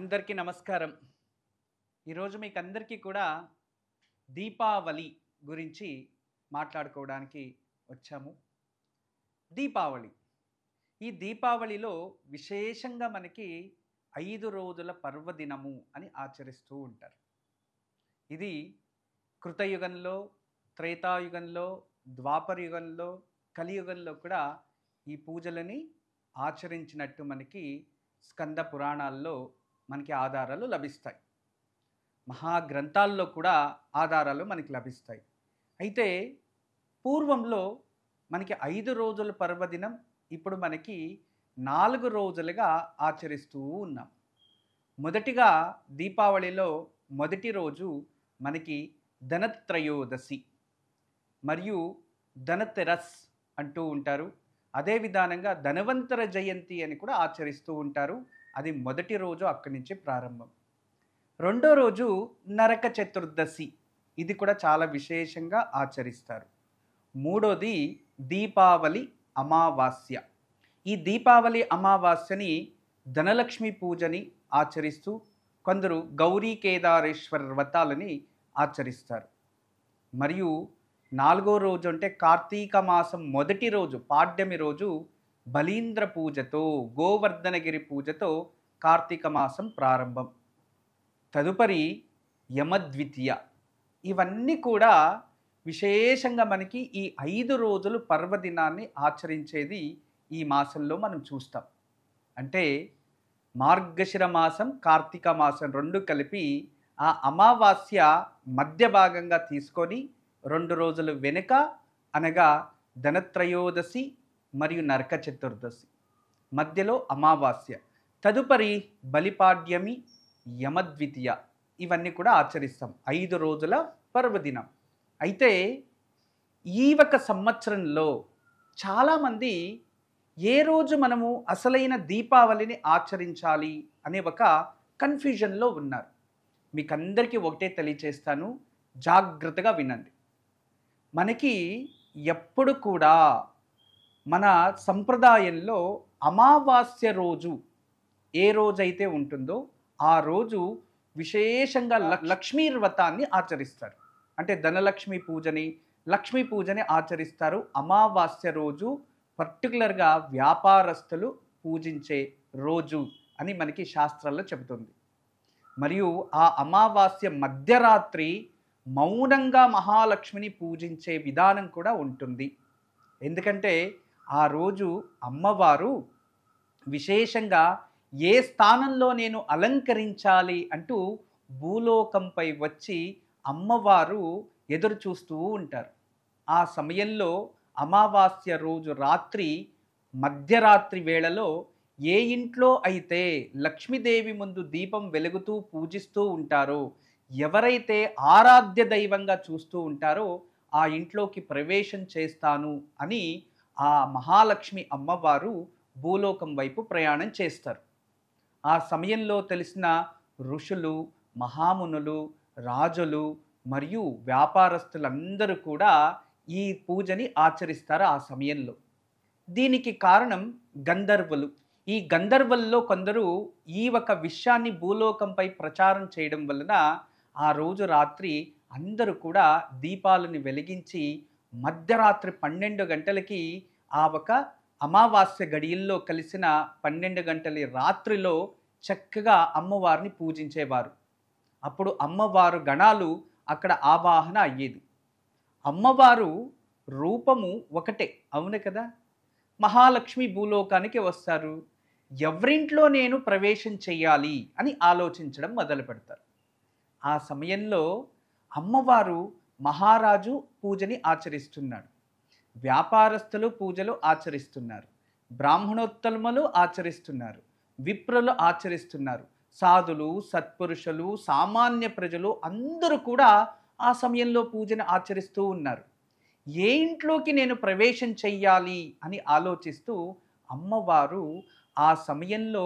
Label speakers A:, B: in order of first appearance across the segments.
A: అందరికీ నమస్కారం. ఈరోజు మీకు అందరికీ కూడా దీపావళి గురించి మాట్లాడుకోవడానికి వచ్చాము. దీపావళి. ఈ దీపావళిలో విశేషంగా మనకి 5 రోజుల పర్వదినము అని ఆచరిస్తూ ఉంటారు. ఇది కృతయుగంలో, త్రేతాయుగంలో, ద్వాపర యుగంలో, కలియుగంలో కూడా ఈ పూజలని ఆచరించినట్టు మనకి స్కంద పురాణాల్లో మనకి ఆధారాలు లభిస్తాయి. మహాగ్రంథాల్లో కూడా ఆధారాలు మనకి లభిస్తాయి. అయితే పూర్వంలో మనకి 5 రోజుల పర్వదినం ఇప్పుడు మనకి 4 రోజులుగా ఆచరిస్తూ ఉన్నాం. మొదటిగా దీపావళిలో మొదటి రోజు మనకి ధనత్రయోదశి మరియు ధనతెరస్ అంటూ ఉంటారు. అదే విధానంగా ధనవంతర జయంతి అని కూడా ఆచరిస్తూ ఉంటారు. అది మొదటి రోజు అక్కడి నుంచి ప్రారంభం. రెండో రోజు నరక చతుర్దశి, ఇది కూడా చాలా విశేషంగా ఆచరిస్తారు. మూడోది దీపావళి అమావాస్య. ఈ దీపావళి అమావాస్యని ధనలక్ష్మి పూజని ఆచరిస్తూ కొందరు గౌరీ కేదారేశ్వర వ్రతాలని ఆచరిస్తారు. మరియు నాలుగో రోజు అంటే కార్తీక మాసం మొదటి రోజు పాడ్యమి రోజు బలీంద్ర పూజతో, గోవర్ధనగిరి పూజతో కార్తీక మాసం ప్రారంభం. తదుపరి యమద్వితీయ. ఇవన్నీ కూడా విశేషంగా మనకి ఈ 5 రోజులు పర్వదినాన్ని ఆచరించేది ఈ మాసంలో మనం చూస్తాం. అంటే మార్గశిర మాసం, కార్తీక మాసం రెండు కలిపి ఆ అమావాస్య మధ్య భాగంగా తీసుకొని 2 రోజులు వెనుక అనగా ధనత్రయోదశి మరియు నరక చతుర్దశి, మధ్యలో అమావాస్య, తదుపరి బలిపాడ్యమి, యమద్వితీయ, ఇవన్నీ కూడా ఆచరిస్తాం. 5 రోజుల పర్వదినం. అయితే ఈ ఒక సంవత్సరంలో చాలామంది ఏ రోజు మనము అసలైన దీపావళిని ఆచరించాలి అనే ఒక కన్ఫ్యూజన్లో ఉన్నారు. మీకు అందరికీ ఒకటే తెలియచేస్తాను, జాగ్రత్తగా వినండి. మనకి ఎప్పుడు కూడా మన సంప్రదాయంలో అమావాస్య రోజు ఏ రోజైతే ఉంటుందో ఆ రోజు విశేషంగా లక్ష్మీ వ్రతాన్ని ఆచరిస్తారు. అంటే ధనలక్ష్మి పూజని, లక్ష్మీ పూజని ఆచరిస్తారు. అమావాస్య రోజు పర్టికులర్గా వ్యాపారస్తులు పూజించే రోజు అని మనకి శాస్త్రాల్లో చెబుతుంది. మరియు ఆ అమావాస్య మధ్యరాత్రి మౌనంగా మహాలక్ష్మిని పూజించే విధానం కూడా ఉంటుంది. ఎందుకంటే ఆ రోజు అమ్మవారు విశేషంగా ఏ స్థానంలో నేను అలంకరించాలి అంటూ భూలోకంపై వచ్చి అమ్మవారు ఎదురు చూస్తూ ఉంటారు. ఆ సమయంలో అమావాస్య రోజు రాత్రి మధ్యరాత్రి వేళలో ఏ ఇంట్లో అయితే లక్ష్మీదేవి ముందు దీపం వెలుగుతూ పూజిస్తూ ఉంటారో, ఎవరైతే ఆరాధ్య దైవంగా చూస్తూ ఉంటారో ఆ ఇంట్లోకి ప్రవేశం చేస్తాను అని ఆ మహాలక్ష్మి అమ్మవారు భూలోకం వైపు ప్రయాణం చేస్తారు. ఆ సమయంలో తెలిసిన ఋషులు, మహామునులు, రాజులు మరియు వ్యాపారస్తులందరూ కూడా ఈ పూజని ఆచరిస్తారు ఆ సమయంలో. దీనికి కారణం గంధర్వులు. ఈ గంధర్వుల్లో కొందరు ఈ ఒక విషయాన్ని భూలోకంపై ప్రచారం చేయడం వలన ఆ రోజు రాత్రి అందరూ కూడా దీపాలను వెలిగించి మధ్యరాత్రి 12 గంటలకి ఆ ఒక అమావాస్య గడియల్లో కలిసిన 12 గంటల రాత్రిలో చక్కగా అమ్మవారిని పూజించేవారు. అప్పుడు అమ్మవారు గణాలు అక్కడ ఆవాహన అయ్యేది. అమ్మవారు రూపము ఒకటే, అవును కదా. మహాలక్ష్మి భూలోకానికి వస్తారు. ఎవరింట్లో నేను ప్రవేశం చెయ్యాలి అని ఆలోచించడం మొదలు పెడతారు. ఆ సమయంలో అమ్మవారు మహారాజు పూజని ఆచరిస్తున్నాడు, వ్యాపారస్తులు పూజలు ఆచరిస్తున్నారు, బ్రాహ్మణోత్తములు ఆచరిస్తున్నారు, విప్రులు ఆచరిస్తున్నారు, సాధులు, సత్పురుషులు, సామాన్య ప్రజలు అందరూ కూడా ఆ సమయంలో పూజను ఆచరిస్తూ ఉన్నారు. ఏ ఇంట్లోకి నేను ప్రవేశం చెయ్యాలి అని ఆలోచిస్తూ అమ్మవారు ఆ సమయంలో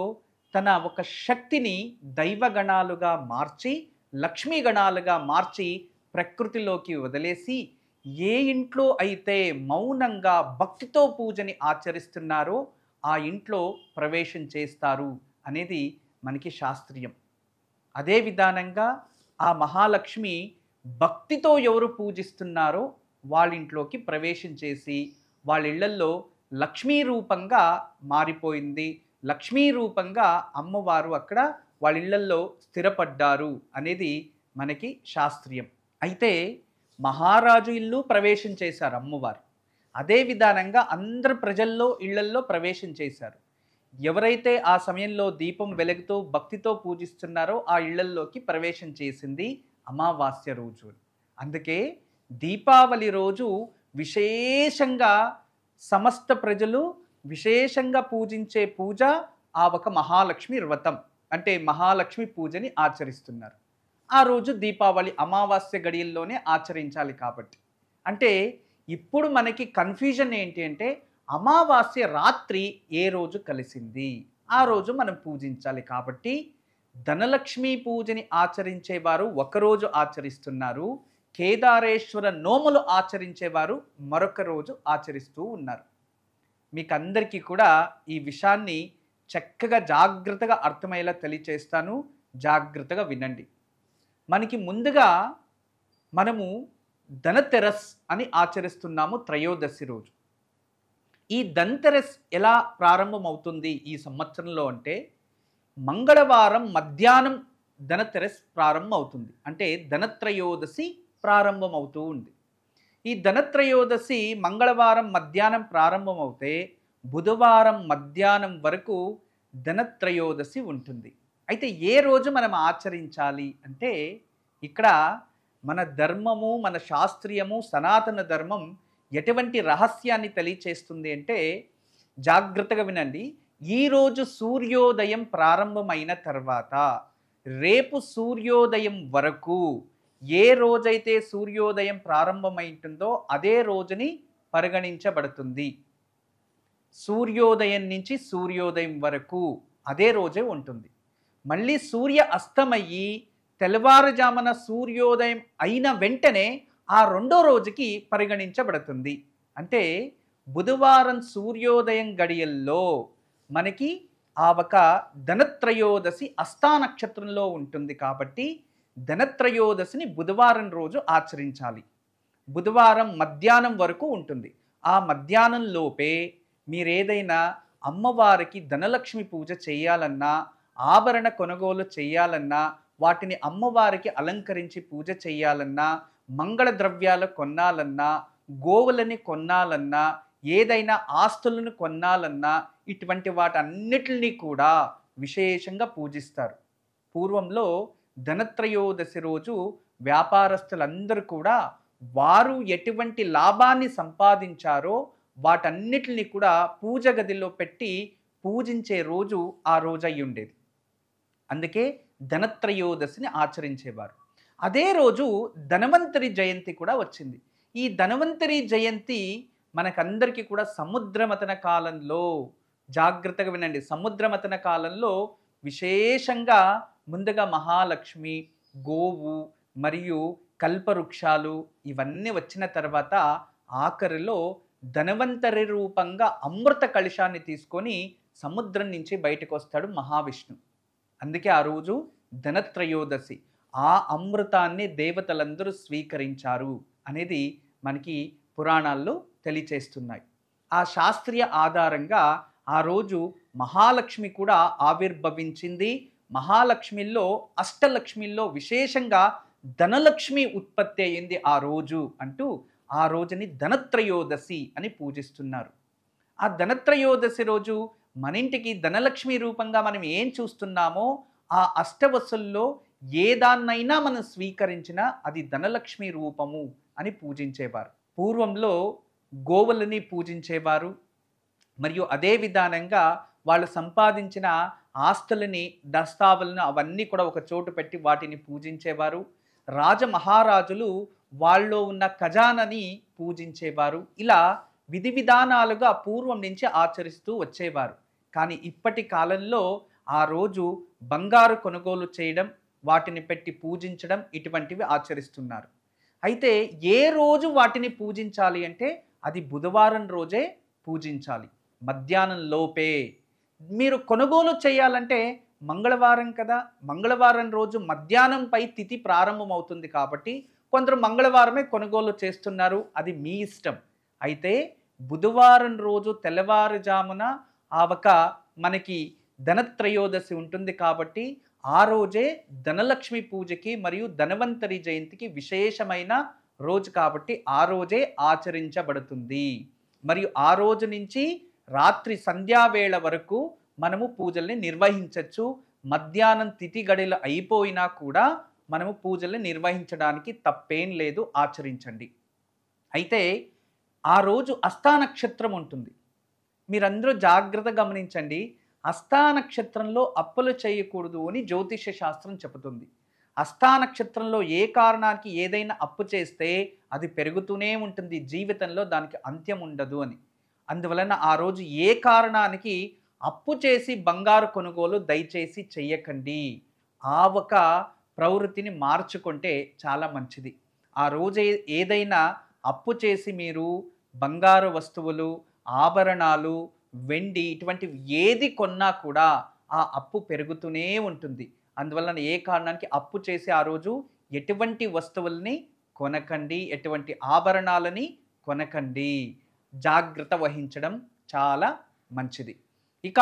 A: తన ఒక శక్తిని దైవగణాలుగా మార్చి, లక్ష్మీ గణాలుగా మార్చి ప్రకృతిలోకి వదిలేసి ఏ ఇంట్లో అయితే మౌనంగా భక్తితో పూజని ఆచరిస్తున్నారో ఆ ఇంట్లో ప్రవేశం చేస్తారు అనేది మనకి శాస్త్రీయం. అదే విధానంగా ఆ మహాలక్ష్మి భక్తితో ఎవరు పూజిస్తున్నారో వాళ్ళ ఇంట్లోకి ప్రవేశం చేసి వాళ్ళ ఇళ్లల్లో లక్ష్మీ రూపంగా మారిపోయింది. లక్ష్మీ రూపంగా అమ్మవారు అక్కడ వాళ్ళ ఇళ్లల్లో స్థిరపడ్డారు అనేది మనకి శాస్త్రీయం. అయితే మహారాజు ఇల్లు ప్రవేశం చేశారు అమ్మవారు. అదే విధానంగా అందరు ప్రజల్లో ఇళ్లల్లో ప్రవేశం చేశారు. ఎవరైతే ఆ సమయంలో దీపం వెలుగుతూ భక్తితో పూజిస్తున్నారో ఆ ఇళ్లల్లోకి ప్రవేశం చేసింది అమావాస్య రోజు. అందుకే దీపావళి రోజు విశేషంగా సమస్త ప్రజలు విశేషంగా పూజించే పూజ ఆ ఒక మహాలక్ష్మి వ్రతం, అంటే మహాలక్ష్మి పూజని ఆచరిస్తున్నారు. ఆ రోజు దీపావళి అమావాస్య గడియల్లోనే ఆచరించాలి కాబట్టి. అంటే ఇప్పుడు మనకి కన్ఫ్యూజన్ ఏంటి అంటే అమావాస్య రాత్రి ఏ రోజు కలిసింది, ఆ రోజు మనం పూజించాలి కాబట్టి ధనలక్ష్మి పూజని ఆచరించేవారు ఒకరోజు ఆచరిస్తున్నారు. కేదారేశ్వర నోములు ఆచరించేవారు మరొక రోజు ఆచరిస్తూ ఉన్నారు. మీకు అందరికీ కూడా ఈ విషయాన్ని చక్కగా జాగ్రత్తగా అర్థమయ్యేలా తెలియచేస్తాను. జాగ్రత్తగా వినండి. మనకి ముందుగా మనము ధనతెరస్ అని ఆచరిస్తున్నాము త్రయోదశి రోజు. ఈ ధనతెరస్ ఎలా ప్రారంభమవుతుంది ఈ సంవత్సరంలో అంటే మంగళవారం మధ్యాహ్నం ధనతెరస్ ప్రారంభం అవుతుంది. అంటే ధనత్రయోదశి ప్రారంభమవుతూ ఉంది. ఈ ధనత్రయోదశి మంగళవారం మధ్యాహ్నం ప్రారంభమవుతే బుధవారం మధ్యాహ్నం వరకు ధనత్రయోదశి ఉంటుంది. అయితే ఏ రోజు మనం ఆచరించాలి అంటే ఇక్కడ మన ధర్మము, మన శాస్త్రీయము, సనాతన ధర్మం ఎటువంటి రహస్యాన్ని తెలియచేస్తుంది అంటే జాగ్రత్తగా వినండి. ఈరోజు సూర్యోదయం ప్రారంభమైన తర్వాత రేపు సూర్యోదయం వరకు ఏ రోజైతే సూర్యోదయం ప్రారంభమైంటుందో అదే రోజుని పరిగణించబడుతుంది. సూర్యోదయం నుంచి సూర్యోదయం వరకు అదే రోజే ఉంటుంది. మళ్ళీ సూర్య అస్తమయ్యి తెల్లవారుజామున సూర్యోదయం అయిన వెంటనే ఆ రెండో రోజుకి పరిగణించబడుతుంది. అంటే బుధవారం సూర్యోదయం గడియల్లో మనకి ఆ ఒక ధనత్రయోదశి అష్టా నక్షత్రంలో ఉంటుంది కాబట్టి ధనత్రయోదశిని బుధవారం రోజు ఆచరించాలి. బుధవారం మధ్యాహ్నం వరకు ఉంటుంది. ఆ మధ్యాహ్నం లోపే మీరేదైనా అమ్మవారికి ధనలక్ష్మి పూజ చేయాలన్నా, ఆభరణ కొనుగోలు చేయాలన్నా, వాటిని అమ్మవారికి అలంకరించి పూజ చేయాలన్నా, మంగళ ద్రవ్యాలు కొనాలన్నా, గోవులని కొనాలన్నా, ఏదైనా ఆస్తులను కొనాలన్నా ఇటువంటి వాటన్నిటిని కూడా విశేషంగా పూజిస్తారు. పూర్వంలో ధనత్రయోదశి రోజు వ్యాపారస్తులందరూ కూడా వారు ఎటువంటి లాభాన్ని సంపాదించారో వాటన్నిటిని కూడా పూజ గదిలో పెట్టి పూజించే రోజు ఆ రోజు అయి ఉండేది. అందుకే ధనత్రయోదశిని ఆచరించేవారు. అదే రోజు ధన్వంతరి జయంతి కూడా వచ్చింది. ఈ ధన్వంతరి జయంతి మనకందరికీ కూడా సముద్రమథన కాలంలో, జాగ్రత్తగా వినండి, సముద్రమథన కాలంలో విశేషంగా ముందుగా మహాలక్ష్మి, గోవు మరియు కల్పవృక్షాలు ఇవన్నీ వచ్చిన తర్వాత ఆఖరిలో ధన్వంతరి రూపంగా అమృత కలశాన్ని తీసుకొని సముద్రం నుంచి బయటకు వస్తాడు మహావిష్ణు. అందుకే ఆ రోజు ధనత్రయోదశి. ఆ అమృతాన్ని దేవతలందరూ స్వీకరించారు అనేది మనకి పురాణాల్లో తెలియచేస్తున్నాయి. ఆ శాస్త్రీయ ఆధారంగా ఆ రోజు మహాలక్ష్మి కూడా ఆవిర్భవించింది. మహాలక్ష్మిలో అష్టలక్ష్మిల్లో విశేషంగా ధనలక్ష్మి ఉత్పత్తి అయింది ఆ రోజు అంటూ ఆ రోజుని ధనత్రయోదశి అని పూజిస్తున్నారు. ఆ ధనత్రయోదశి రోజు మన ఇంటికి ధనలక్ష్మి రూపంగా మనం ఏం చూస్తున్నామో ఆ అష్టవసుల్లో ఏ దాన్నైనా మనం స్వీకరించినా అది ధనలక్ష్మి రూపము అని పూజించేవారు. పూర్వంలో గోవులని పూజించేవారు. మరియు అదే విధానంగా వాళ్ళు సంపాదించిన ఆస్తులని, దస్తావులను అవన్నీ కూడా ఒక చోటు పెట్టి వాటిని పూజించేవారు. రాజమహారాజులు వాళ్ళలో ఉన్న ఖజానాని పూజించేవారు. ఇలా విధి విధానాలుగా పూర్వం నుంచి ఆచరిస్తూ వచ్చేవారు. కానీ ఇప్పటి కాలంలో ఆ రోజు బంగారు కొనుగోలు చేయడం, వాటిని పెట్టి పూజించడం ఇటువంటివి ఆచరిస్తున్నారు. అయితే ఏ రోజు వాటిని పూజించాలి అంటే అది బుధవారం రోజే పూజించాలి, మధ్యాహ్నం లోపే. మీరు కొనుగోలు చేయాలంటే మంగళవారం కదా, మంగళవారం రోజు మధ్యాహ్నంపై తిథి ప్రారంభమవుతుంది కాబట్టి కొందరు మంగళవారమే కొనుగోలు చేస్తున్నారు, అది మీ ఇష్టం. అయితే బుధవారం రోజు తెల్లవారుజామున మనకి ధనత్రయోదశి ఉంటుంది కాబట్టి ఆ రోజే ధనలక్ష్మి పూజకి మరియు ధనవంతరి జయంతికి విశేషమైన రోజు కాబట్టి ఆ రోజే ఆచరించబడుతుంది. మరియు ఆ రోజు నుంచి రాత్రి సంధ్యావేళ వరకు మనము పూజల్ని నిర్వహించవచ్చు. మధ్యాహ్నం తిథి గడియలు అయిపోయినా కూడా మనము పూజల్ని నిర్వహించడానికి తప్పేం లేదు, ఆచరించండి. అయితే ఆ రోజు హస్తా నక్షత్రం ఉంటుంది. మీరందరూ జాగ్రత్తగా గమనించండి. హస్తా నక్షత్రంలో అప్పులు చేయకూడదు అని జ్యోతిష శాస్త్రం చెబుతుంది. హస్తా నక్షత్రంలో ఏ కారణానికి ఏదైనా అప్పు చేస్తే అది పెరుగుతూనే ఉంటుంది, జీవితంలో దానికి అంత్యం ఉండదు అని. అందువలన ఆ రోజు ఏ కారణానికి అప్పు చేసి బంగారు కొనుగోలు దయచేసి చెయ్యకండి. ఆ ఒక ప్రవృత్తిని మార్చుకుంటే చాలా మంచిది. ఆ రోజు ఏదైనా అప్పు చేసి మీరు బంగారు వస్తువులు, ఆభరణాలు, వెండి ఇటువంటివి ఏది కొన్నా కూడా ఆ అప్పు పెరుగుతూనే ఉంటుంది. అందువలన ఏ కారణానికి అప్పు చేసి ఆ రోజు ఎటువంటి వస్తువుల్ని కొనకండి, ఎటువంటి ఆభరణాలని కొనకండి. జాగ్రత్త వహించడం చాలా మంచిది. ఇక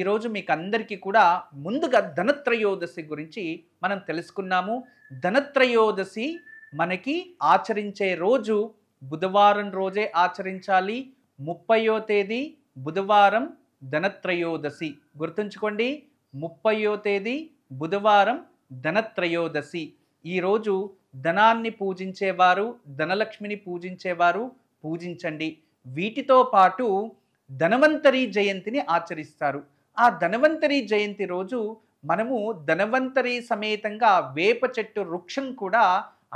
A: ఈరోజు మీకు అందరికీ కూడా ముందుగా ధనత్రయోదశి గురించి మనం తెలుసుకున్నాము. ధనత్రయోదశి మనకి ఆచరించే రోజు బుధవారం రోజే ఆచరించాలి. 30వ తేదీ బుధవారం ధనత్రయోదశి. గుర్తుంచుకోండి, 30వ తేదీ బుధవారం ధనత్రయోదశి. ఈరోజు ధనాన్ని పూజించేవారు, ధనలక్ష్మిని పూజించేవారు పూజించండి. వీటితో పాటు ధనవంతరి జయంతిని ఆచరిస్తారు. ఆ ధనవంతరి జయంతి రోజు మనము ధనవంతరి సమేతంగా వేప చెట్టు వృక్షం కూడా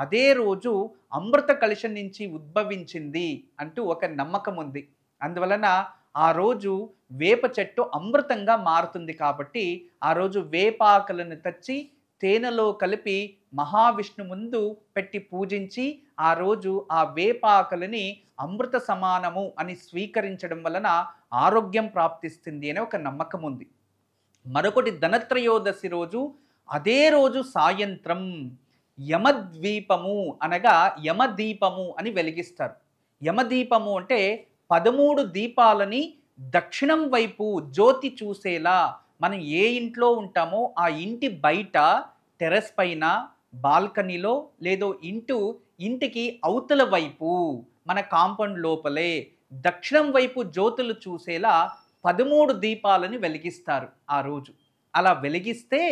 A: అదే రోజు అమృత కలశం నుంచి ఉద్భవించింది అంటూ ఒక నమ్మకం ఉంది. అందువలన ఆ రోజు వేప చెట్టు అమృతంగా మారుతుంది కాబట్టి ఆ రోజు వేపాకులను తెచ్చి తేనెలో కలిపి మహావిష్ణు ముందు పెట్టి పూజించి ఆ రోజు ఆ వేపాకులని అమృత సమానము అని స్వీకరించడం వలన ఆరోగ్యం ప్రాప్తిస్తుంది అనే ఒక నమ్మకం ఉంది. మరొకటి ధనత్రయోదశి రోజు అదే రోజు సాయంత్రం యమద్వీపము అనగా యమదీపము అని వెలిగిస్తారు. యమదీపము అంటే 13 దీపాలని దక్షిణం వైపు జ్యోతి చూసేలా మనం ఏ ఇంట్లో ఉంటామో ఆ ఇంటి బయట టెర్రస్ పైన బాల్కనీలో లేదో ఇంటికి అవతల వైపు మన కాంపౌండ్ లోపలే దక్షిణం వైపు జ్యోతులు చూసేలా 13 దీపాలని వెలిగిస్తారు ఆ రోజు. అలా వెలిగిస్తే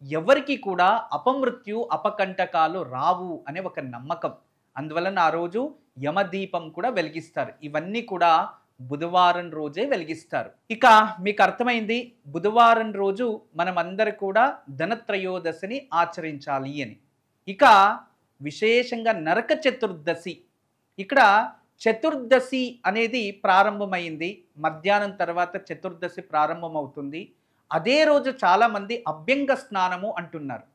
A: ఎవరికి కూడా అపమృత్యు అపకంటకాలు రావు అనే ఒక నమ్మకం. అందువలన ఆ రోజు యమదీపం కూడా వెలిగిస్తారు. ఇవన్నీ కూడా బుధవారం రోజే వెలిగిస్తారు. ఇక మీకు అర్థమైంది బుధవారం రోజు మనమందరూ కూడా ధనత్రయోదశిని ఆచరించాలి అని. ఇక విశేషంగా నరక చతుర్దశి. ఇక్కడ చతుర్దశి అనేది ప్రారంభమైంది, మధ్యాహ్నం తర్వాత చతుర్దశి ప్రారంభమవుతుంది. అదే రోజు చాలామంది అభ్యంగ స్నానము అంటున్నారు.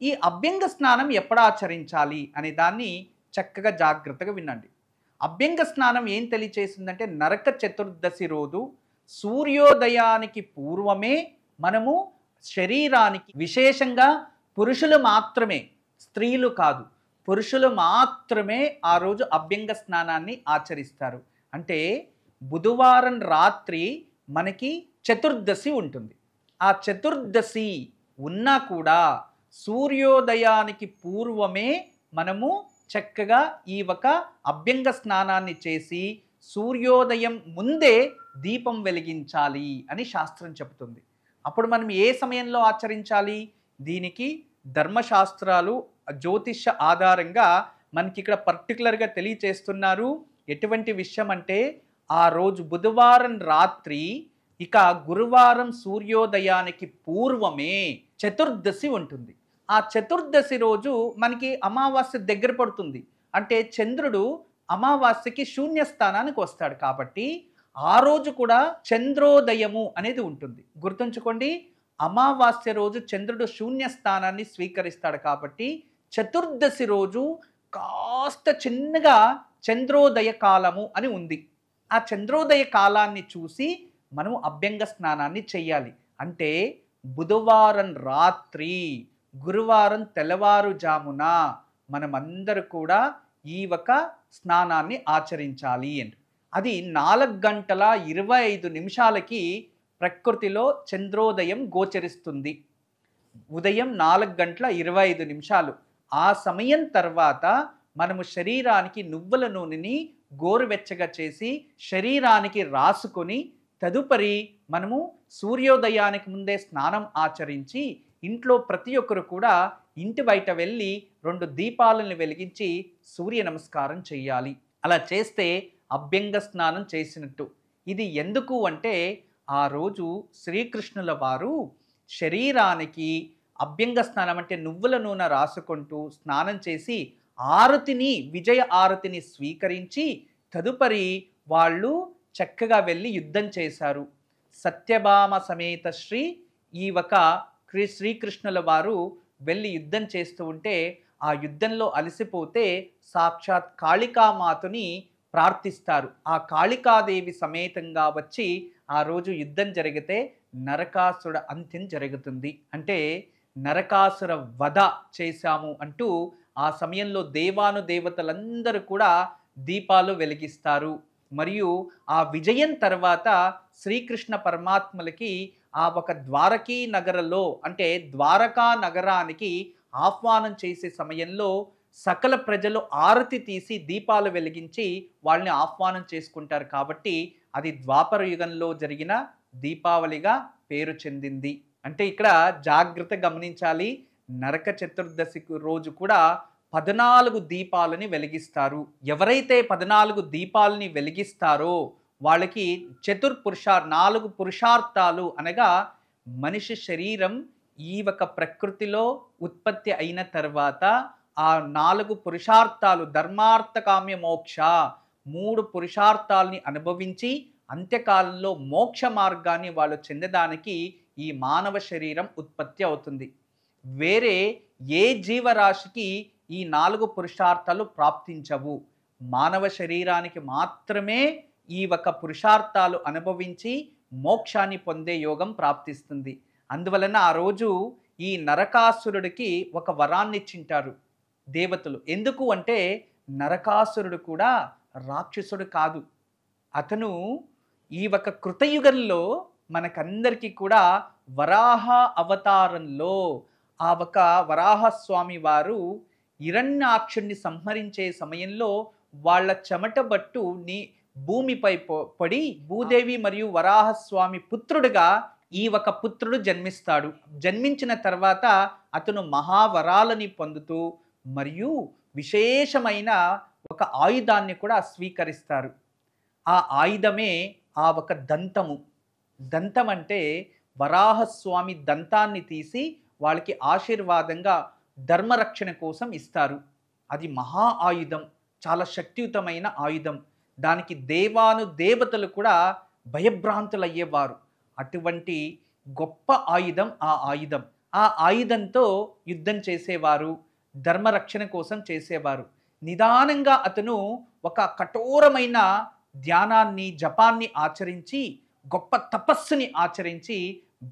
A: ఈ అభ్యంగ స్నానం ఎప్పుడు ఆచరించాలి అనే దాన్ని చక్కగా జాగ్రత్తగా వినండి. అభ్యంగ స్నానం ఏం తెలియచేసిందంటే నరక చతుర్దశి రోజు సూర్యోదయానికి పూర్వమే మనము శరీరానికి, విశేషంగా పురుషులు మాత్రమే, స్త్రీలు కాదు, పురుషులు మాత్రమే ఆ రోజు అభ్యంగ స్నానాన్ని ఆచరిస్తారు. అంటే బుధవారం రాత్రి మనకి చతుర్దశి ఉంటుంది. ఆ చతుర్దశి ఉన్నా కూడా సూర్యోదయానికి పూర్వమే మనము చక్కగా ఈ ఒక అభ్యంగ స్నానాన్ని చేసి సూర్యోదయం ముందే దీపం వెలిగించాలి అని శాస్త్రం చెబుతుంది. అప్పుడు మనం ఏ సమయంలో ఆచరించాలి? దీనికి ధర్మశాస్త్రాలు జ్యోతిష ఆధారంగా మనకి ఇక్కడ పర్టికులర్గా తెలియచేస్తున్నారు. ఎటువంటి విషయం అంటే ఆ రోజు బుధవారం రాత్రి ఇక గురువారం సూర్యోదయానికి పూర్వమే చతుర్దశి ఉంటుంది. ఆ చతుర్దశి రోజు మనకి అమావాస్య దగ్గర పడుతుంది. అంటే చంద్రుడు అమావాస్యకి శూన్యస్థానానికి వస్తాడు కాబట్టి ఆ రోజు కూడా చంద్రోదయము అనేది ఉంటుంది. గుర్తుంచుకోండి, అమావాస్య రోజు చంద్రుడు శూన్యస్థానాన్ని స్వీకరిస్తాడు కాబట్టి చతుర్దశి రోజు కాస్త చిన్నగా చంద్రోదయ కాలము అని ఉంది. ఆ చంద్రోదయ కాలాన్ని చూసి మనం అభ్యంగ స్నానాన్ని చెయ్యాలి. అంటే బుధవారం రాత్రి, గురువారం తెల్లవారుజామున మనమందరూ కూడా ఈ ఒక స్నానాన్ని ఆచరించాలి అని. అది 4:25 ప్రకృతిలో చంద్రోదయం గోచరిస్తుంది. ఉదయం 4:25. ఆ సమయం తర్వాత మనము శరీరానికి నువ్వుల నూనెని గోరువెచ్చగా చేసి శరీరానికి రాసుకొని తదుపరి మనము సూర్యోదయానికి ముందే స్నానం ఆచరించి ఇంట్లో ప్రతి ఒక్కరు కూడా ఇంటి బయట వెళ్ళి 2 దీపాలను వెలిగించి సూర్య నమస్కారం చేయాలి. అలా చేస్తే అభ్యంగ స్నానం చేసినట్టు. ఇది ఎందుకు అంటే ఆ రోజు శ్రీకృష్ణుల వారు శరీరానికి అభ్యంగ స్నానం అంటే నువ్వుల నూనె రాసుకుంటూ స్నానం చేసి ఆరతిని, విజయ ఆరతిని స్వీకరించి తదుపరి వాళ్ళు చక్కగా వెళ్ళి యుద్ధం చేశారు. సత్యభామ సమేత ఈ ఒక శ్రీకృష్ణుల వారు వెళ్ళి యుద్ధం చేస్తూ ఉంటే ఆ యుద్ధంలో అలసిపోతే సాక్షాత్ కాళికామాతని ప్రార్థిస్తారు. ఆ కాళికాదేవి సమేతంగా వచ్చి ఆ రోజు యుద్ధం జరిగితే నరకాసుర అంత్యం జరుగుతుంది. అంటే నరకాసుర వధ చేశాము అంటూ ఆ సమయంలో దేవానుదేవతలందరూ కూడా దీపాలు వెలిగిస్తారు. మరియు ఆ విజయం తర్వాత శ్రీకృష్ణ పరమాత్మలకి ఆ ఒక ద్వారకీ నగరంలో అంటే ద్వారకా నగరానికి ఆహ్వానం చేసే సమయంలో సకల ప్రజలు ఆరతి తీసి దీపాలు వెలిగించి వాళ్ళని ఆహ్వానం చేసుకుంటారు. కాబట్టి అది ద్వాపర యుగంలో జరిగిన దీపావళిగా పేరు చెందింది. అంటే ఇక్కడ జాగ్రత్త గమనించాలి. నరక చతుర్దశి రోజు కూడా 14 దీపాలని వెలిగిస్తారు. ఎవరైతే 14 దీపాలని వెలిగిస్తారో వాళ్ళకి 4 పురుషార్థాలు అనగా మనిషి శరీరం ఈ ఒక ప్రకృతిలో ఉత్పత్తి అయిన తర్వాత ఆ 4 పురుషార్థాలు ధర్మార్థ కామ్య మోక్ష 3 పురుషార్థాలని అనుభవించి అంత్యకాలంలో మోక్ష మార్గాన్ని వాళ్ళు చెందడానికి ఈ మానవ శరీరం ఉత్పత్తి అవుతుంది. వేరే ఏ జీవరాశికి ఈ 4 పురుషార్థాలు ప్రాప్తించవు. మానవ శరీరానికి మాత్రమే ఈ ఒక పురుషార్థాలు అనుభవించి మోక్షాన్ని పొందే యోగం ప్రాప్తిస్తుంది. అందువలన ఆ రోజు ఈ నరకాసురుడికి ఒక వరాన్ని ఇచ్చింటారు దేవతలు. ఎందుకు అంటే నరకాసురుడు కూడా రాక్షసుడు కాదు. అతను ఈ ఒక కృతయుగంలో మనకందరికీ కూడా వరాహ అవతారంలో ఆ ఒక వరాహస్వామి వారు హిరణ్యాక్షుణ్ణి సంహరించే సమయంలో వాళ్ళ చెమట బట్టుని భూమిపై పడి భూదేవి మరియు వరాహస్వామి పుత్రుడిగా ఈ ఒక పుత్రుడు జన్మిస్తాడు. జన్మించిన తర్వాత అతను మహావరాలని పొందుతూ మరియు విశేషమైన ఒక ఆయుధాన్ని కూడా స్వీకరిస్తారు. ఆ ఆయుధమే ఆ ఒక దంతము. దంతం అంటే వరాహస్వామి దంతాన్ని తీసి వాళ్ళకి ఆశీర్వాదంగా ధర్మరక్షణ కోసం ఇస్తారు. అది మహా ఆయుధం, చాలా శక్తియుతమైన ఆయుధం. దానికి దేవతలు కూడా భయభ్రాంతులయ్యేవారు. అటువంటి గొప్ప ఆయుధం ఆ ఆయుధం. ఆ ఆయుధంతో యుద్ధం చేసేవారు, ధర్మరక్షణ కోసం చేసేవారు. నిదానంగా అతను ఒక కఠోరమైన ధ్యానాన్ని జపాన్ని ఆచరించి గొప్ప తపస్సుని ఆచరించి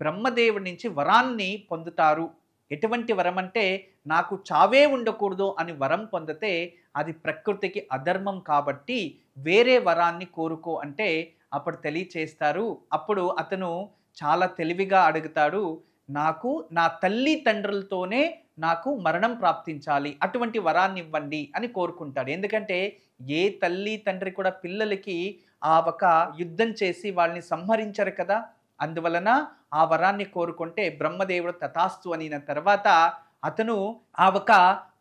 A: బ్రహ్మదేవుడి నుంచి వరాన్ని పొందుతారు. ఎటువంటి వరం అంటే నాకు చావే ఉండకూడదు అని వరం పొందితే అది ప్రకృతికి అధర్మం కాబట్టి వేరే వరాన్ని కోరుకో అంటే అప్పుడు తెలియచేస్తారు. అప్పుడు అతను చాలా తెలివిగా అడుగుతాడు, నాకు నా తల్లి తండ్రులతోనే నాకు మరణం ప్రాప్తించాలి, అటువంటి వరాన్ని ఇవ్వండి అని కోరుకుంటాడు. ఎందుకంటే ఏ తల్లి తండ్రి కూడా పిల్లలకి ఆ ఒక యుద్ధం చేసి వాళ్ళని సంహరించరు కదా. అందువలన ఆ వరాన్ని కోరుకుంటే బ్రహ్మదేవుడు తథాస్తు అనిన తర్వాత అతను ఆ ఒక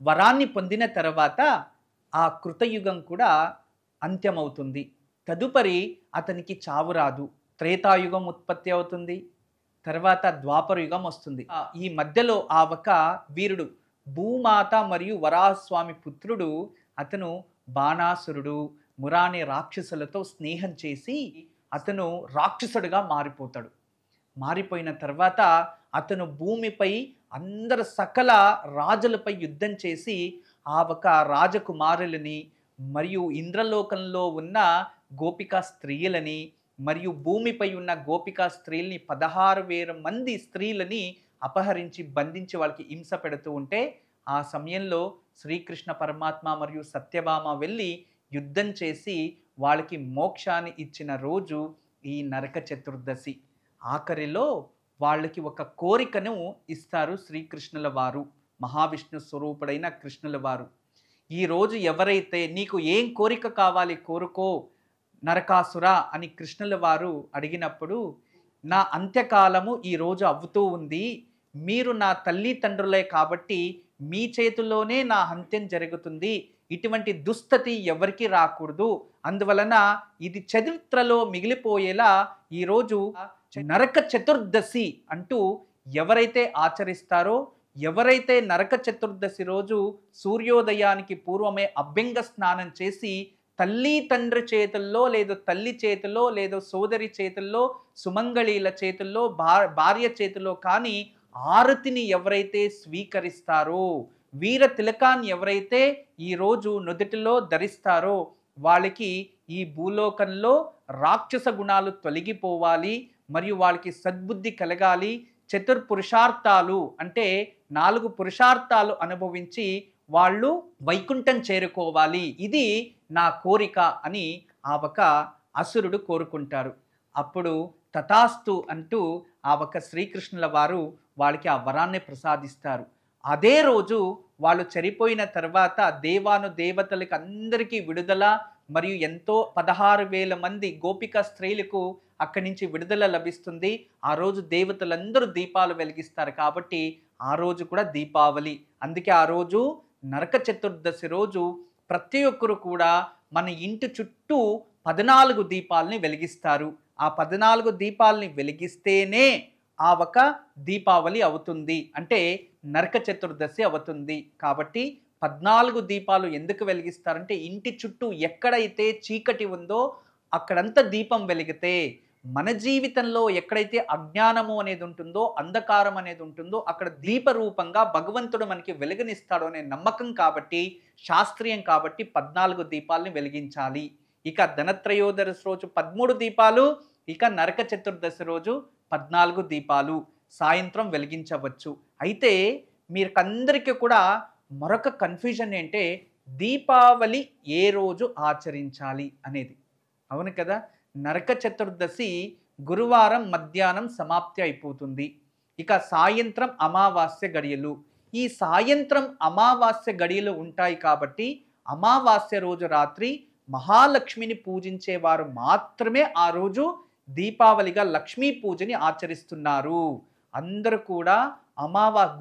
A: వరాన్ని పొందిన తర్వాత ఆ కృతయుగం కూడా అంత్యమవుతుంది. తదుపరి అతనికి చావు రాదు. త్రేతాయుగం ఉత్పత్తి అవుతుంది. తర్వాత ద్వాపర యుగం వస్తుంది. ఈ మధ్యలో ఆ ఒక వీరుడు భూమాత మరియు వరాహస్వామి పుత్రుడు అతను బాణాసురుడు మురానే రాక్షసులతో స్నేహం చేసి అతను రాక్షసుడిగా మారిపోతాడు. మారిపోయిన తర్వాత అతను భూమిపై అందరు సకల రాజులపై యుద్ధం చేసి ఆ ఒక రాజకుమారులని మరియు ఇంద్రలోకంలో ఉన్న గోపికా స్త్రీలని మరియు భూమిపై ఉన్న గోపికా స్త్రీల్ని 16,000 మంది స్త్రీలని అపహరించి బంధించి వాళ్ళకి హింస పెడుతూ ఉంటే ఆ సమయంలో శ్రీకృష్ణ పరమాత్మ మరియు సత్యభామ వెళ్ళి యుద్ధం చేసి వాళ్ళకి మోక్షాన్ని ఇచ్చిన రోజు ఈ నరక చతుర్దశి. ఆఖరిలో వాళ్ళకి ఒక కోరికను ఇస్తారు శ్రీకృష్ణుల వారు, మహావిష్ణు స్వరూపుడైన కృష్ణుల వారు. ఈరోజు ఎవరైతే నీకు ఏం కోరిక కావాలి కోరుకో నరకాసుర అని కృష్ణుల వారు అడిగినప్పుడు, నా అంత్యకాలము ఈరోజు అవుతూ ఉంది, మీరు నా తల్లిదండ్రులే కాబట్టి మీ చేతుల్లోనే నా అంత్యం జరుగుతుంది, ఇటువంటి దుస్థితి ఎవరికి రాకూడదు, అందువలన ఇది చరిత్రలో మిగిలిపోయేలా ఈరోజు నరక చతుర్దశి అంటూ ఎవరైతే ఆచరిస్తారో, ఎవరైతే నరక చతుర్దశి రోజు సూర్యోదయానికి పూర్వమే అభ్యంగ స్నానం చేసి తల్లి తండ్రి చేతుల్లో లేదు తల్లి చేతుల్లో లేదు సోదరి చేతుల్లో సుమంగళీల చేతుల్లో భార్య చేతుల్లో కానీ ఆరతిని ఎవరైతే స్వీకరిస్తారో, వీర తిలకాన్ని ఎవరైతే ఈరోజు నుదుటిలో ధరిస్తారో వాళ్ళకి ఈ భూలోకంలో రాక్షస గుణాలు తొలగిపోవాలి మరియు వాళ్ళకి సద్బుద్ధి కలగాలి, చతుర్పురుషార్థాలు అంటే 4 పురుషార్థాలు అనుభవించి వాళ్ళు వైకుంఠం చేరుకోవాలి, ఇది నా కోరిక అని ఆ ఒక అసురుడు కోరుకుంటారు. అప్పుడు తథాస్తు అంటూ ఆ ఒక శ్రీకృష్ణుల వారు వాళ్ళకి ఆ వరాన్ని ప్రసాదిస్తారు. అదే రోజు వాళ్ళు చనిపోయిన తర్వాత దేవాను దేవతలకు అందరికీ విడుదల మరియు ఎంతో 16,000 మంది గోపిక స్త్రీలకు అక్కడి నుంచి విడుదల లభిస్తుంది. ఆ రోజు దేవతలందరూ దీపాలు వెలిగిస్తారు కాబట్టి ఆ రోజు కూడా దీపావళి. అందుకే ఆ రోజు నరక చతుర్దశి రోజు ప్రతి ఒక్కరు కూడా మన ఇంటి చుట్టూ 14 దీపాలని వెలిగిస్తారు. ఆ 14 దీపాలని వెలిగిస్తేనే ఆ ఒక దీపావళి అవుతుంది, అంటే నరక చతుర్దశి అవుతుంది. కాబట్టి 14 దీపాలు ఎందుకు వెలిగిస్తారంటే ఇంటి చుట్టూ ఎక్కడైతే చీకటి ఉందో అక్కడంతా దీపం వెలిగితే మన జీవితంలో ఎక్కడైతే అజ్ఞానము అనేది ఉంటుందో, అంధకారం అనేది ఉంటుందో అక్కడ దీప రూపంగా భగవంతుడు మనకి వెలుగునిస్తాడు అనే నమ్మకం కాబట్టి, శాస్త్రీయం కాబట్టి 14 దీపాలని వెలిగించాలి. ఇక ధనత్రయోదశి రోజు 13 దీపాలు, ఇక నరక చతుర్దశి రోజు 14 దీపాలు సాయంత్రం వెలిగించవచ్చు. అయితే మీకందరికీ కూడా మరొక కన్ఫ్యూజన్ ఏంటంటే దీపావళి ఏ రోజు ఆచరించాలి అనేది. అవును కదా, నరక చతుర్దశి గురువారం మధ్యాహ్నం సమాప్తి అయిపోతుంది. ఇక సాయంత్రం అమావాస్య గడియలు, ఈ సాయంత్రం అమావాస్య గడియలు ఉంటాయి కాబట్టి అమావాస్య రోజు రాత్రి మహాలక్ష్మిని పూజించేవారు మాత్రమే ఆ రోజు దీపావళిగా లక్ష్మీ పూజని ఆచరిస్తున్నారు. అందరూ కూడా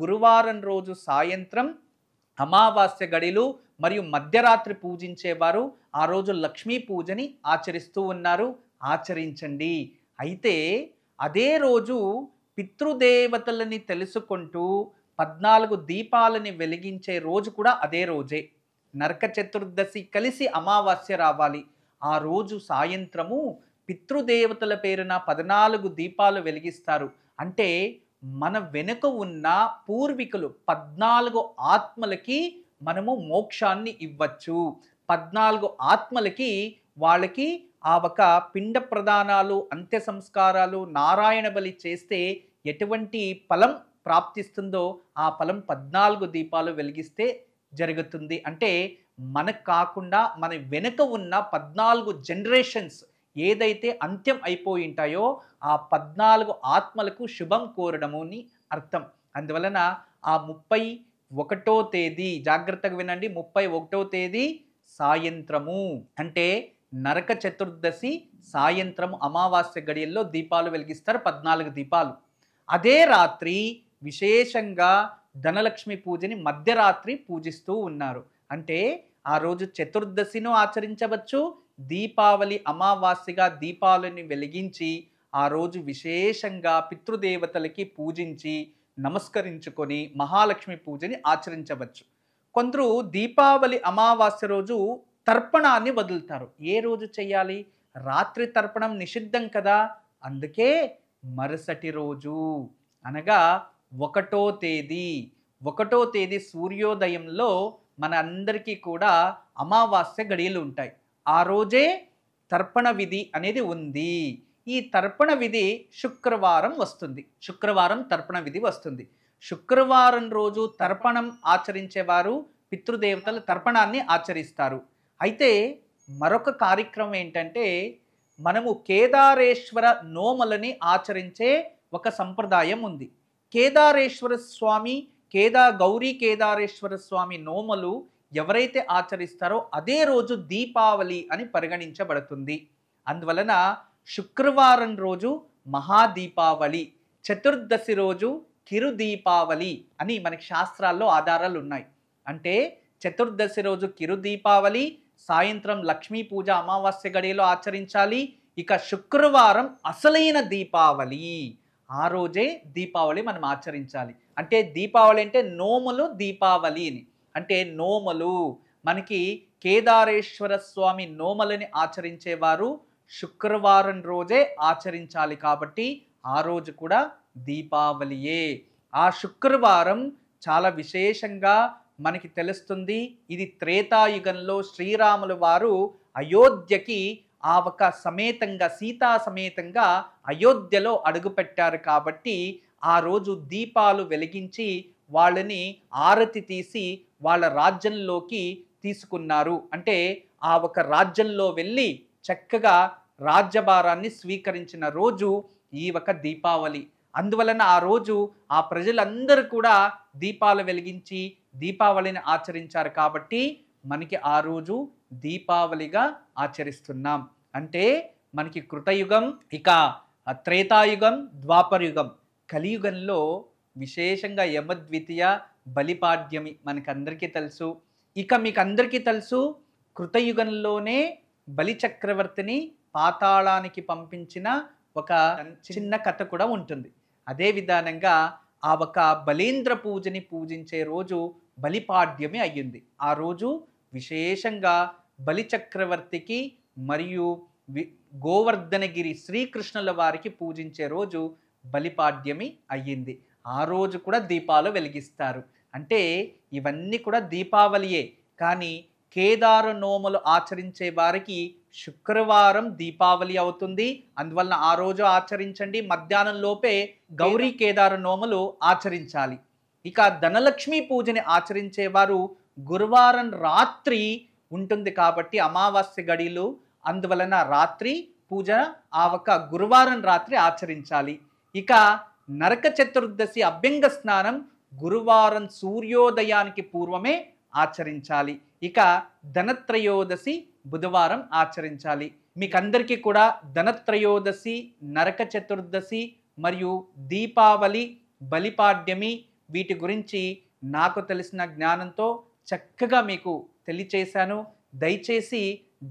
A: గురువారం రోజు సాయంత్రం అమావాస్య గడిలు మరియు మధ్యరాత్రి పూజించేవారు ఆ రోజు లక్ష్మీ పూజని ఆచరిస్తూ ఉన్నారు, ఆచరించండి. అయితే అదే రోజు పితృదేవతలని తెలుసుకుంటూ 14 దీపాలని వెలిగించే రోజు కూడా అదే రోజే. నరక చతుర్దశి కలిసి అమావాస్య రావాలి. ఆ రోజు సాయంత్రము పితృదేవతల పేరున 14 దీపాలు వెలిగిస్తారు. అంటే మన వెనుక ఉన్న పూర్వీకులు 14 ఆత్మలకి మనము మోక్షాన్ని ఇవ్వచ్చు. 14 ఆత్మలకి వాళ్ళకి ఆ ఒక పిండ ప్రదానాలు, అంత్య సంస్కారాలు, నారాయణ బలి చేస్తే ఎటువంటి ఫలం ప్రాప్తిస్తుందో ఆ ఫలం 14 దీపాలు వెలిగిస్తే జరుగుతుంది. అంటే మనకు కాకుండా మన వెనుక ఉన్న 14 జనరేషన్స్ ఏదైతే అంత్యం అయిపోయి ఉంటాయో ఆ 14 ఆత్మలకు శుభం కోరడము అని అర్థం. అందువలన ఆ 31వ తేదీ జాగ్రత్తగా వినండి, 31వ తేదీ సాయంత్రము అంటే నరక చతుర్దశి సాయంత్రం అమావాస్య గడియల్లో దీపాలు వెలిగిస్తారు, 14 దీపాలు. అదే రాత్రి విశేషంగా ధనలక్ష్మి పూజని మధ్యరాత్రి పూజిస్తూ ఉన్నారు. అంటే ఆ రోజు చతుర్దశిను ఆచరించవచ్చు, దీపావళి అమావాస్యగా దీపాలని వెలిగించి ఆ రోజు విశేషంగా పితృదేవతలకి పూజించి నమస్కరించుకొని మహాలక్ష్మి పూజని ఆచరించవచ్చు. కొందరు దీపావళి అమావాస్య రోజు తర్పణాన్ని వదులుతారు. ఏ రోజు చేయాలి? రాత్రి తర్పణం నిషిద్ధం కదా, అందుకే మరుసటి రోజు అనగా 1వ తేదీ సూర్యోదయంలో మన అందరికీ కూడా అమావాస్య గడియలు ఉంటాయి. ఆ రోజే తర్పణ విధి అనేది ఉంది. ఈ తర్పణ విధి శుక్రవారం వస్తుంది. శుక్రవారం తర్పణ విధి వస్తుంది. శుక్రవారం రోజు తర్పణం ఆచరించేవారు పితృదేవతల తర్పణాన్ని ఆచరిస్తారు. అయితే మరొక కార్యక్రమం ఏంటంటే, మనము కేదారేశ్వర నోములని ఆచరించే ఒక సంప్రదాయం ఉంది. కేదారేశ్వర స్వామి గౌరీ కేదారేశ్వర స్వామి నోములు ఎవరైతే ఆచరిస్తారో అదే రోజు దీపావళి అని పరిగణించబడుతుంది. అందువలన శుక్రవారం రోజు మహాదీపావళి, చతుర్దశి రోజు కిరు దీపావళి అని మనకి శాస్త్రాల్లో ఆధారాలు ఉన్నాయి. అంటే చతుర్దశి రోజు కిరు దీపావళి, సాయంత్రం లక్ష్మీ పూజ అమావాస్య గడియలో ఆచరించాలి. ఇక శుక్రవారం అసలైన దీపావళి, ఆ రోజే దీపావళి మనం ఆచరించాలి. అంటే దీపావళి అంటే నోములు దీపావళి అని. అంటే నోములు మనకి కేదారేశ్వర స్వామి నోములని ఆచరించేవారు శుక్రవారం రోజే ఆచరించాలి. కాబట్టి ఆ రోజు కూడా దీపావళియే. ఆ శుక్రవారం చాలా విశేషంగా మనకి తెలుస్తుంది. ఇది త్రేతాయుగంలో శ్రీరాములు వారు అయోధ్యకి ఒక సమేతంగా సీతా సమేతంగా అయోధ్యలో అడుగుపెట్టారు. కాబట్టి ఆ రోజు దీపాలు వెలిగించి వాళ్ళని ఆరతి తీసి వాళ్ళ రాజ్యంలోకి తీసుకున్నారు. అంటే ఆ ఒక రాజ్యంలో వెళ్ళి చక్కగా రాజ్యభారాన్ని స్వీకరించిన రోజు ఈ ఒక దీపావళి. అందువలన ఆ రోజు ఆ ప్రజలందరూ కూడా దీపాలు వెలిగించి దీపావళిని ఆచరించారు. కాబట్టి మనకి ఆ రోజు దీపావళిగా ఆచరిస్తున్నాం. అంటే మనకి కృతయుగం, ఇక త్రేతాయుగం, ద్వాపరయుగం, కలియుగంలో విశేషంగా యమద్వితీయ, బలిపాడ్యమి మనకందరికీ తెలుసు. ఇక మీకు అందరికీ తెలుసు, కృతయుగంలోనే బలి చక్రవర్తిని పాతాళానికి పంపించిన ఒక చిన్న కథ కూడా ఉంటుంది. అదే విధానంగా ఆ ఒక బలీంద్ర పూజని పూజించే రోజు బలిపాడ్యమి అయ్యింది. ఆ రోజు విశేషంగా బలి చక్రవర్తికి మరియు గోవర్ధనగిరి శ్రీకృష్ణుల వారికి పూజించే రోజు బలిపాడ్యమి అయ్యింది. ఆ రోజు కూడా దీపాలు వెలిగిస్తారు. అంటే ఇవన్నీ కూడా దీపావళియే. కానీ కేదార నోములు ఆచరించే వారికి శుక్రవారం దీపావళి అవుతుంది. అందువలన ఆ రోజు ఆచరించండి. మధ్యాహ్నం లోపే గౌరీ కేదార నోములు ఆచరించాలి. ఇక ధనలక్ష్మి పూజని ఆచరించేవారు గురువారం రాత్రి ఉంటుంది కాబట్టి అమావాస్య గడియలు, అందువలన రాత్రి పూజ ఆ ఒక గురువారం రాత్రి ఆచరించాలి. ఇక నరక చతుర్దశి అభ్యంగ స్నానం గురువారం సూర్యోదయానికి పూర్వమే ఆచరించాలి. ఇక ధనత్రయోదశి బుధవారం ఆచరించాలి. మీకందరికీ కూడా ధనత్రయోదశి, నరక చతుర్దశి మరియు దీపావళి, బలిపాడ్యమి వీటి గురించి నాకు తెలిసిన జ్ఞానంతో చక్కగా మీకు తెలియచేశాను. దయచేసి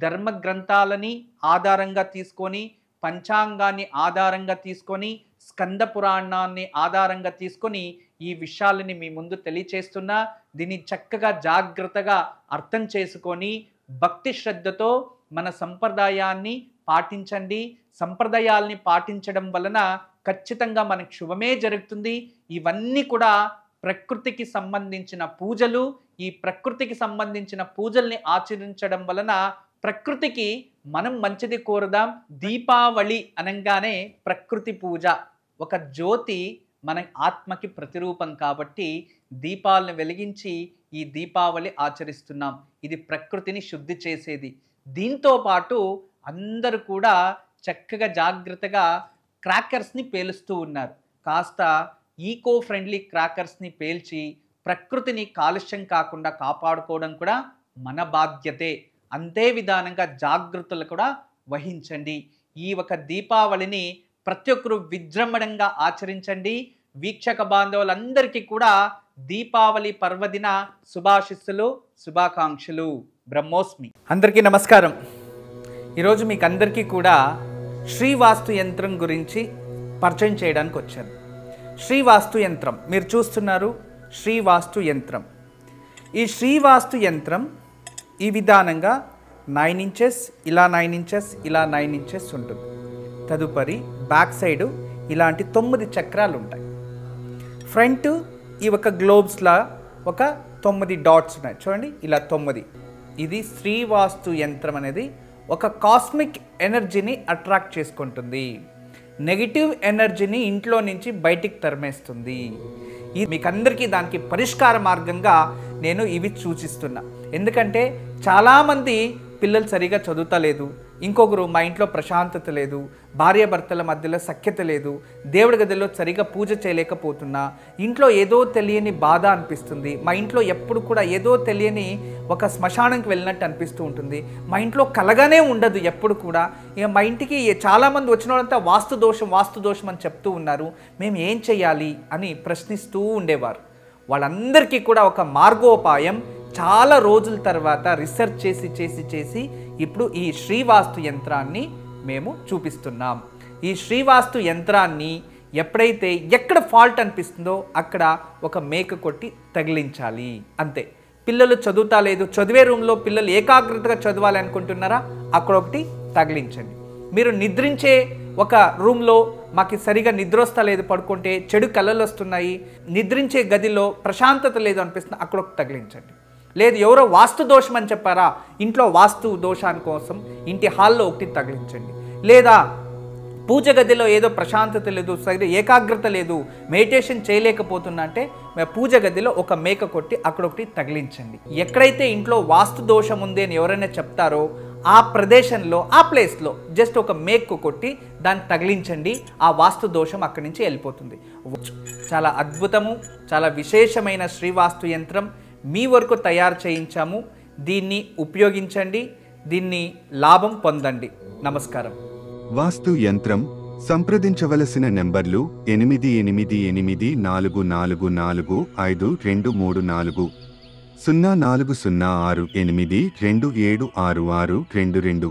A: ధర్మ గ్రంథాలని ఆధారంగా తీసుకొని, పంచాంగాన్ని ఆధారంగా తీసుకొని, స్కంద పురాణాన్ని ఆధారంగా తీసుకొని ఈ విషయాలని మీ ముందు తెలియచేస్తున్నా. దీన్ని చక్కగా జాగ్రత్తగా అర్థం చేసుకొని భక్తి శ్రద్ధతో మన సంప్రదాయాన్ని పాటించండి. సంప్రదాయాల్ని పాటించడం వలన ఖచ్చితంగా మనకు శుభమే జరుగుతుంది. ఇవన్నీ కూడా ప్రకృతికి సంబంధించిన పూజలు. ఈ ప్రకృతికి సంబంధించిన పూజల్ని ఆచరించడం వలన ప్రకృతికి మనం మంచిది కోరుదాం. దీపావళి అనగానే ప్రకృతి పూజ, ఒక జ్యోతి మన ఆత్మకి ప్రతిరూపం కాబట్టి దీపాలను వెలిగించి ఈ దీపావళి ఆచరిస్తున్నాం. ఇది ప్రకృతిని శుద్ధి చేసేది. దీంతో పాటు అందరూ కూడా చక్కగా జాగ్రత్తగా క్రాకర్స్ని పేలుస్తూ ఉన్నారు. కాస్త ఈకో ఫ్రెండ్లీ క్రాకర్స్ని పేల్చి ప్రకృతిని కాలుష్యం కాకుండా కాపాడుకోవడం కూడా మన బాధ్యతే. అంతే విధానంగా జాగ్రత్తలు కూడా వహించండి. ఈ ఒక దీపావళిని ప్రతి ఒక్కరూ విజృంభణంగా ఆచరించండి. వీక్షక బాంధవులందరికీ కూడా దీపావళి పర్వదిన శుభాశిస్సులు, శుభాకాంక్షలు. బ్రహ్మోస్మి. అందరికీ నమస్కారం. ఈరోజు మీకు అందరికీ కూడా శ్రీవాస్తు యంత్రం గురించి పరిచయం చేయడానికి వచ్చాను. శ్రీవాస్తు యంత్రం మీరు చూస్తున్నారు. శ్రీవాస్తు యంత్రం, ఈ శ్రీవాస్తు యంత్రం ఈ విధానంగా 9 ఇంచెస్, ఇలా 9 ఇంచెస్, ఇలా 9 ఇంచెస్ ఉంటుంది. తదుపరి బ్యాక్ సైడు ఇలాంటి 9 చక్రాలు ఉంటాయి. ఫ్రంట్ ఈ ఒక గ్లోబ్స్లా ఒక 9 డాట్స్ ఉన్నాయి చూడండి, ఇలా 9. ఇది శ్రీవాస్తు యంత్రం అనేది ఒక కాస్మిక్ ఎనర్జీని అట్రాక్ట్ చేసుకుంటుంది. నెగిటివ్ ఎనర్జీని ఇంట్లో నుంచి బయటికి తరిమేస్తుంది. ఇది మీకందరికీ దానికి పరిష్కార మార్గంగా నేను ఇవి సూచిస్తున్నా. ఎందుకంటే చాలామంది పిల్లలు సరిగా చదువుతలేదు, ఇంకొకరు మా ఇంట్లో ప్రశాంతత లేదు, భార్యాభర్తల మధ్యలో సఖ్యత లేదు, దేవుడి గదిలో సరిగా పూజ చేయలేకపోతున్నా, ఇంట్లో ఏదో తెలియని బాధ అనిపిస్తుంది, మా ఇంట్లో ఎప్పుడు కూడా ఏదో తెలియని ఒక శ్మశానంకి వెళ్ళినట్టు అనిపిస్తూ ఉంటుంది, మా ఇంట్లో కలగానే ఉండదు ఎప్పుడు కూడా, ఇక మా ఇంటికి చాలామంది వచ్చిన వాళ్ళంతా వాస్తు దోషం అని చెప్తూ ఉన్నారు, మేము ఏం చేయాలి అని ప్రశ్నిస్తూ ఉండేవారు. వాళ్ళందరికీ కూడా ఒక మార్గోపాయం చాలా రోజుల తర్వాత రీసెర్చ్ చేసి ఇప్పుడు ఈ శ్రీవాస్తు యంత్రాన్ని మేము చూపిస్తున్నాం. ఈ శ్రీవాస్తు యంత్రాన్ని ఎప్పుడైతే ఎక్కడ ఫాల్ట్ అనిపిస్తుందో అక్కడ ఒక మేక కొట్టి తగిలించాలి, అంతే. పిల్లలు చదువుతా లేదు, చదివే రూమ్లో పిల్లలు ఏకాగ్రతగా చదవాలి అనుకుంటున్నారా, అక్కడ ఒకటి తగిలించండి. మీరు నిద్రించే ఒక రూమ్లో మాకు సరిగా నిద్ర వస్తలేదు, పడుకుంటే చెడు కళలు వస్తున్నాయి, నిద్రించే గదిలో ప్రశాంతత లేదు అనిపిస్తుంది, అక్కడ ఒకటి తగిలించండి. లేదు ఎవరో వాస్తు దోషం అని చెప్పారా, ఇంట్లో వాస్తు దోషాని కోసం ఇంటి హాల్లో ఒకటి తగిలించండి. లేదా పూజ గదిలో ఏదో ప్రశాంతత లేదు, సరిగ్గా ఏకాగ్రత లేదు, మెడిటేషన్ చేయలేకపోతున్నా అంటే పూజ గదిలో ఒక మేక కొట్టి అక్కడ ఒకటి తగిలించండి. ఎక్కడైతే ఇంట్లో వాస్తు దోషం ఉంది అని ఎవరైనా చెప్తారో ఆ ప్రదేశంలో ఆ ప్లేస్లో జస్ట్ ఒక మేకు కొట్టి దాన్ని తగిలించండి, ఆ వాస్తు దోషం అక్కడి నుంచి వెళ్ళిపోతుంది. చాలా అద్భుతము, చాలా విశేషమైన శ్రీవాస్తు యంత్రం మీ వరకు తయారు చేయించాము. దీన్ని ఉపయోగించండి, దీన్ని లాభం పొందండి. నమస్కారం.
B: వాస్తు యంత్రం సంప్రదించవలసిన నెంబర్లు 8844452344 040682766622.